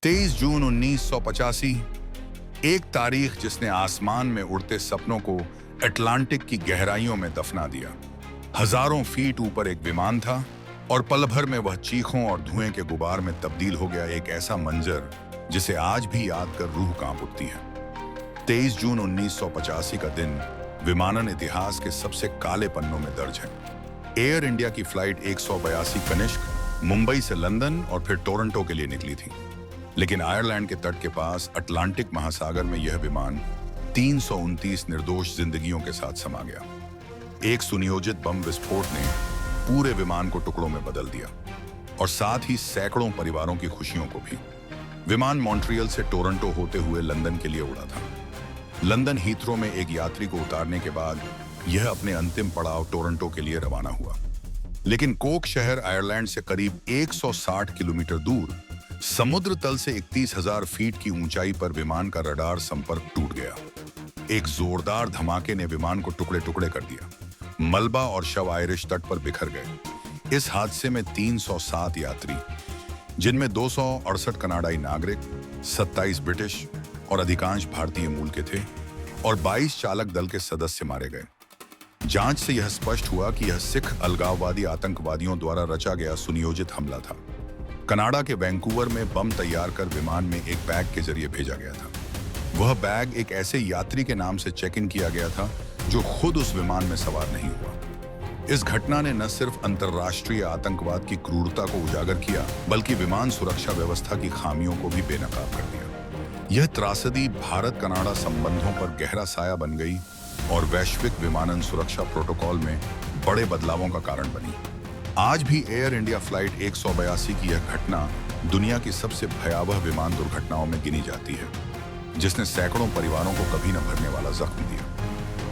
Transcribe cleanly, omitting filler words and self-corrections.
23 जून 1985, एक तारीख जिसने आसमान में उड़ते सपनों को अटलांटिक की गहराइयों में दफना दिया। हजारों फीट ऊपर एक विमान था और पल भर में वह चीखों और धुएं के गुबार में तब्दील हो गया, एक ऐसा मंजर जिसे आज भी याद कर रूह कांप उठती है। 23 जून 1985 का दिन विमानन इतिहास के सबसे काले पन्नों में दर्ज है। एयर इंडिया की फ्लाइट 182 कनिष्क मुंबई से लंदन और फिर टोरंटो के लिए निकली थी, लेकिन आयरलैंड के तट के पास अटलांटिक महासागर में यह विमान 329 निर्दोष जिंदगियों के साथ समा गया। एक सुनियोजित बम विस्फोट ने पूरे विमान को टुकड़ों में बदल दिया और साथ ही सैकड़ों परिवारों की खुशियों को भी। विमान मॉन्ट्रियल से टोरंटो होते हुए लंदन के लिए उड़ा था। लंदन हीथ्रो में एक यात्री को उतारने के बाद यह अपने अंतिम पड़ाव टोरंटो के लिए रवाना हुआ, लेकिन कोक शहर आयरलैंड से करीब 160 किलोमीटर दूर समुद्र तल से 31,000 फीट की ऊंचाई पर विमान का रडार संपर्क टूट गया। एक जोरदार धमाके ने विमान को टुकड़े टुकड़े कर दिया। मलबा और शव आयरिश तट पर बिखर गए। इस हादसे में 307 यात्री, जिनमें 268 कनाडाई नागरिक, 27 ब्रिटिश और अधिकांश भारतीय मूल के थे, और 22 चालक दल के सदस्य मारे गए। जांच से यह स्पष्ट हुआ कि यह सिख अलगाववादी आतंकवादियों द्वारा रचा गया सुनियोजित हमला था। कनाडा के वैंकूवर में बम तैयार कर विमान में एक बैग के जरिए भेजा गया था। वह बैग एक ऐसे यात्री के नाम से चेक इन किया गया था जो खुद उस विमान में सवार नहीं हुआ। इस घटना ने न सिर्फ अंतर्राष्ट्रीय आतंकवाद की क्रूरता को उजागर किया, बल्कि विमान सुरक्षा व्यवस्था की खामियों को भी बेनकाब कर दिया। यह त्रासदी भारत कनाडा संबंधों पर गहरा साया बन गई और वैश्विक विमानन सुरक्षा प्रोटोकॉल में बड़े बदलावों का कारण बनी। आज भी एयर इंडिया फ्लाइट 182 की यह घटना दुनिया की सबसे भयावह विमान दुर्घटनाओं में गिनी जाती है, जिसने सैकड़ों परिवारों को कभी न भरने वाला जख्म दिया।